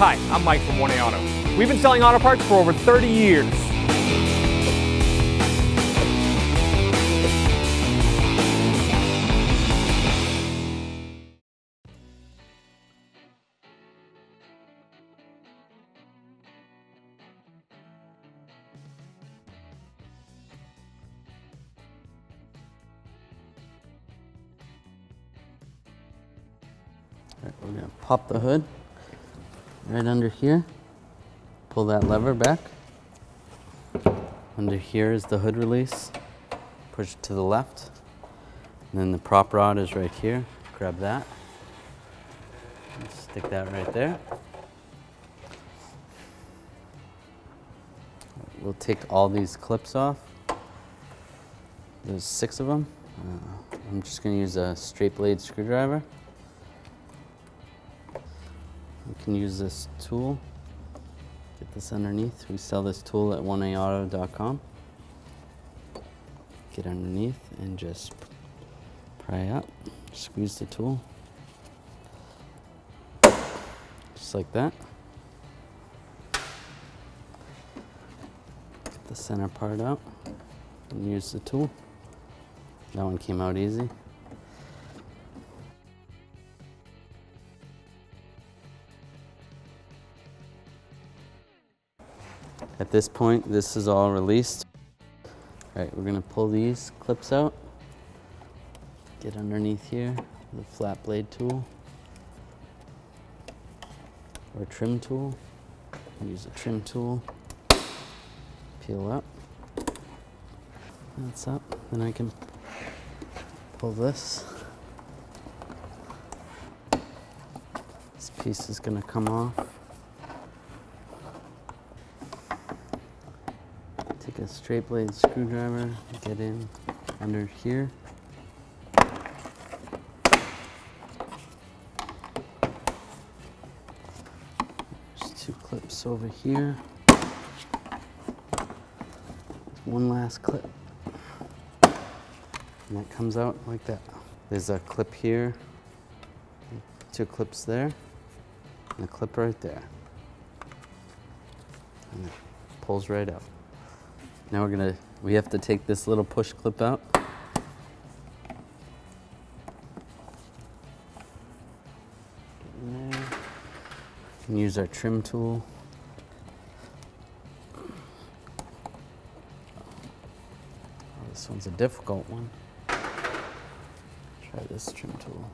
Hi, I'm Mike from 1A Auto. We've been selling auto parts for over 30 years. Right, we're going to pop the hood right under here, pull that lever back. Under here is the hood release, push it to the left, and then the prop rod is right here. Grab that, stick that right there. We'll take all these clips off. There's 6 of them. I'm just going to use a straight blade screwdriver. You can use this tool, get this underneath. We sell this tool at 1aauto.com. Get underneath and just pry up, squeeze the tool, just like that. Get the center part out and use the tool. That one came out easy. At this point, this is all released. All right, we're gonna pull these clips out. Get underneath here, the flat blade tool or trim tool. Use a trim tool. Peel up. That's up. Then I can pull this. This piece is gonna come off. Take a straight blade screwdriver, get in under here. There's 2 clips over here. One last clip. And that comes out like that. There's a clip here, 2 clips there, and a clip right there. And it pulls right out. Now we have to take this little push clip out. Get in there. We can use our trim tool. Oh, this one's a difficult one. Try this trim tool.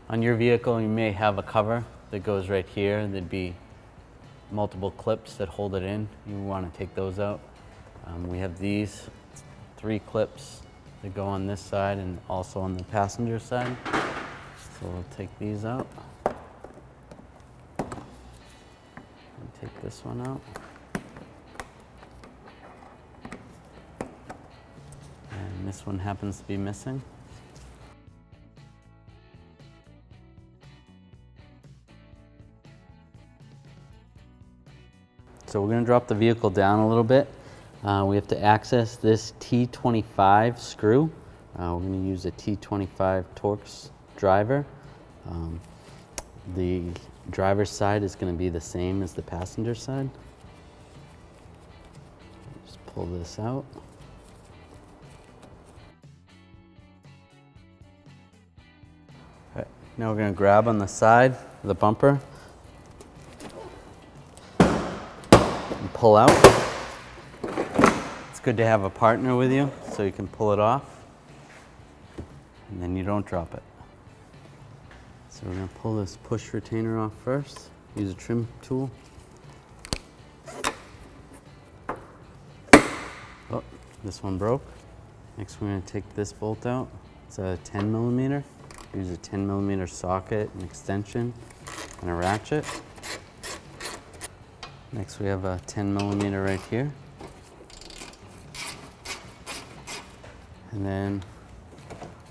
On your vehicle, you may have a cover that goes right here. There'd be multiple clips that hold it in. You want to take those out. We have these 3 clips that go on this side and also on the passenger side. So we'll take these out. And take this one out. And this one happens to be missing. So we're going to drop the vehicle down a little bit. We have to access this T25 screw. We're going to use a T25 Torx driver. The driver's side is going to be the same as the passenger side. Just pull this out. All right, now we're going to grab on the side of the bumper. Pull out. It's good to have a partner with you so you can pull it off and then you don't drop it. So we're going to pull this push retainer off first. Use a trim tool. Oh, this one broke. Next we're going to take this bolt out. It's a 10mm. Use a 10mm socket, an extension, and a ratchet. Next we have a 10mm right here. And then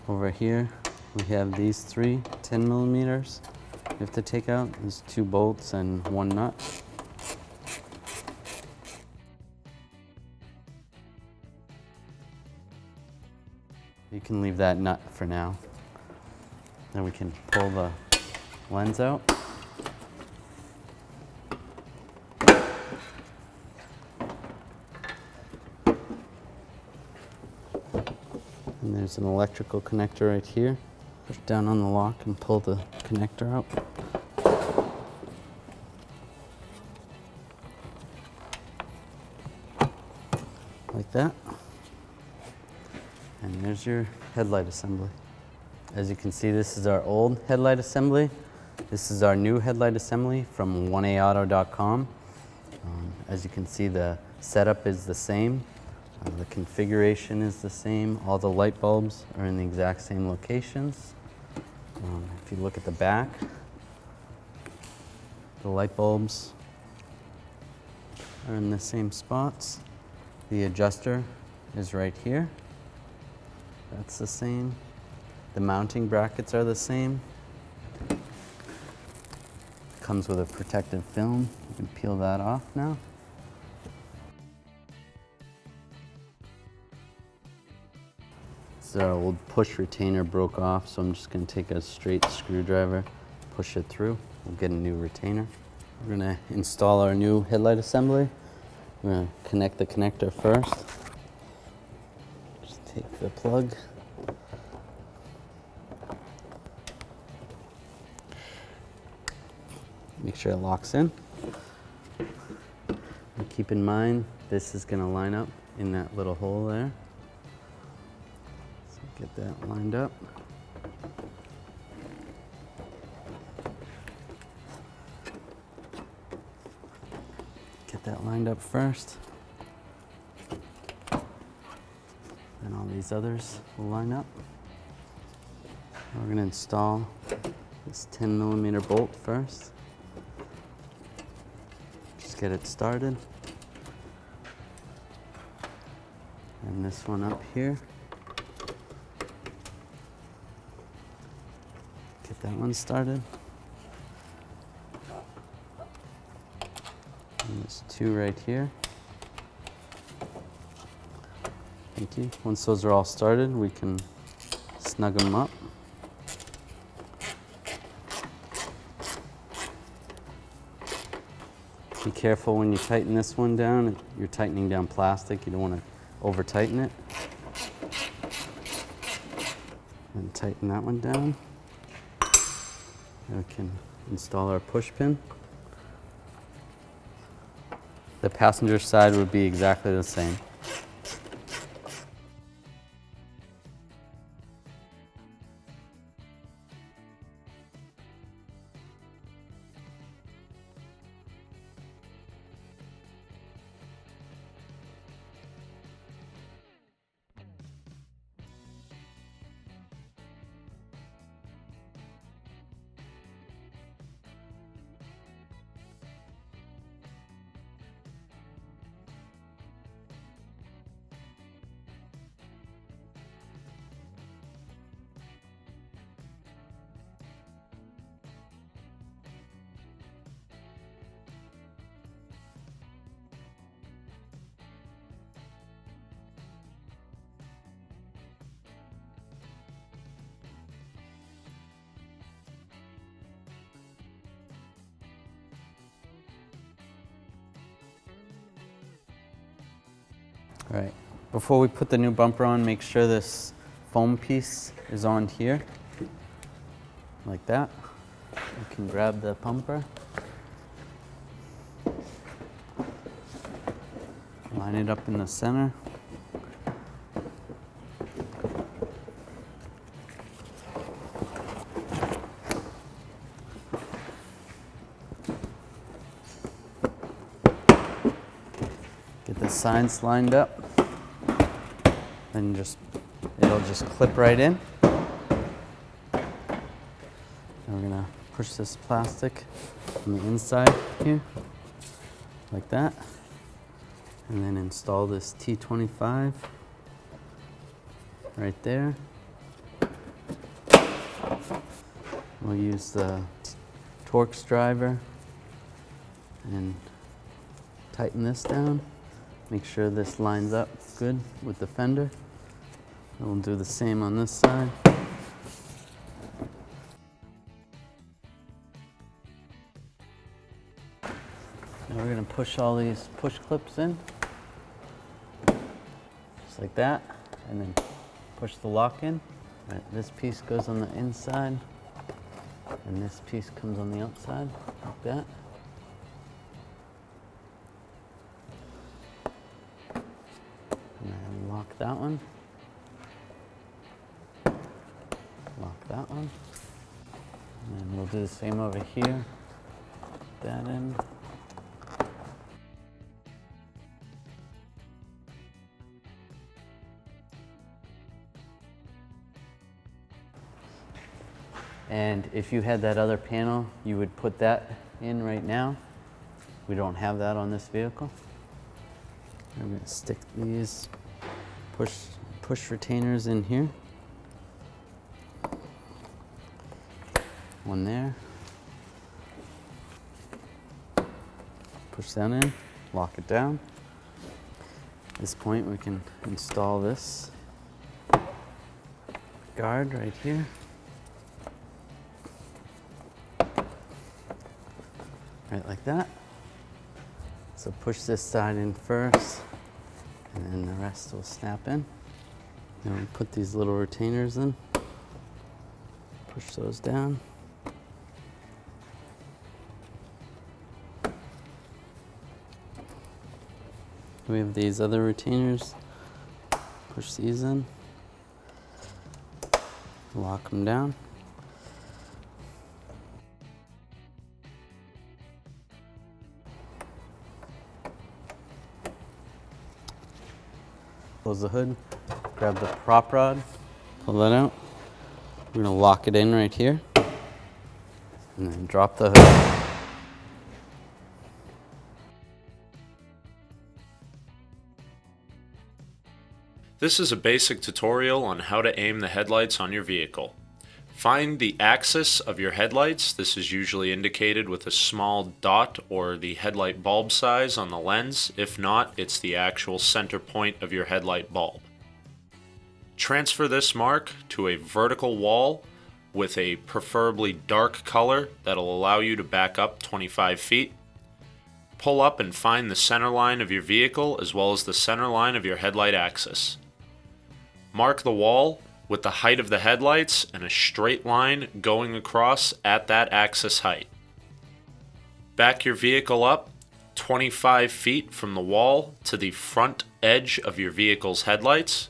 over here we have these three 10mm you have to take out. There's 2 bolts and 1 nut. You can leave that nut for now. Then we can pull the lens out. And there's an electrical connector right here. Push down on the lock and pull the connector out. Like that. And there's your headlight assembly. As you can see, this is our old headlight assembly. This is our new headlight assembly from 1aauto.com. As you can see, the setup is the same. The configuration is the same. All the light bulbs are in the exact same locations. If you look at the back, the light bulbs are in the same spots. The adjuster is right here. That's the same. The mounting brackets are the same. Comes with a protective film. You can peel that off now. So our old push retainer broke off, so I'm just going to take a straight screwdriver, push it through. We'll get a new retainer. We're going to install our new headlight assembly. We're going to connect the connector first. Just take the plug. Make sure it locks in. And keep in mind, this is going to line up in that little hole there. So get that lined up. Get that lined up first. And all these others will line up. We're going to install this 10mm bolt first. Just get it started. And this one up here. Get that one started. And there's 2 right here. Thank you. Once those are all started, we can snug them up. Be careful when you tighten this one down. You're tightening down plastic. You don't want to over tighten it. And tighten that one down. Now we can install our push pin. The passenger side would be exactly the same. All right, before we put the new bumper on, make sure this foam piece is on here, like that. You can grab the bumper, line it up in the center. Get the sides lined up, and it'll just clip right in. And we're gonna push this plastic on the inside here. like that. And then install this T25 right there. We'll use the Torx driver and tighten this down. Make sure this lines up good with the fender. And we'll do the same on this side. Now we're going to push all these push clips in, just like that, and then push the lock in. Right, this piece goes on the inside, and this piece comes on the outside, like that. And then lock that one. Lock that one. And then we'll do the same over here. Put that in. And if you had that other panel, you would put that in right now. We don't have that on this vehicle. I'm going to stick these push retainers in here. One there. Push that in, lock it down. At this point, we can install this guard right here. Right like that. So push this side in first, and then the rest will snap in. Then we put these little retainers in. Push those down. We have these other retainers. Push these in. Lock them down. Close the hood, grab the prop rod, pull that out. We're gonna lock it in right here, and then drop the hood. This is a basic tutorial on how to aim the headlights on your vehicle. Find the axis of your headlights. This is usually indicated with a small dot or the headlight bulb size on the lens. If not, it's the actual center point of your headlight bulb. Transfer this mark to a vertical wall with a preferably dark color that'll allow you to back up 25 feet. Pull up and find the center line of your vehicle as well as the center line of your headlight axis. Mark the wall with the height of the headlights and a straight line going across at that axis height. Back your vehicle up 25 feet from the wall to the front edge of your vehicle's headlights.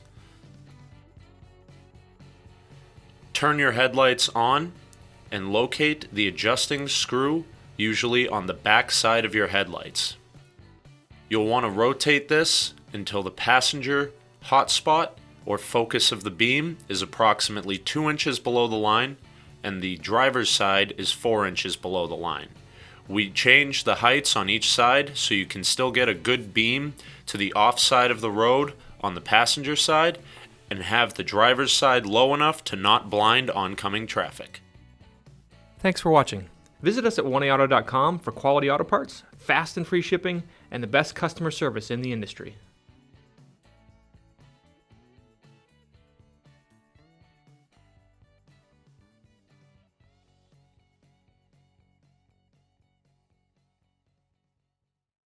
Turn your headlights on and locate the adjusting screw, usually on the back side of your headlights. You'll want to rotate this until the passenger hotspot or focus of the beam is approximately 2 inches below the line and the driver's side is 4 inches below the line. We change the heights on each side so you can still get a good beam to the off side of the road on the passenger side and have the driver's side low enough to not blind oncoming traffic. Thanks for watching. Visit us at oneauto.com for quality auto parts, fast and free shipping, and the best customer service in the industry.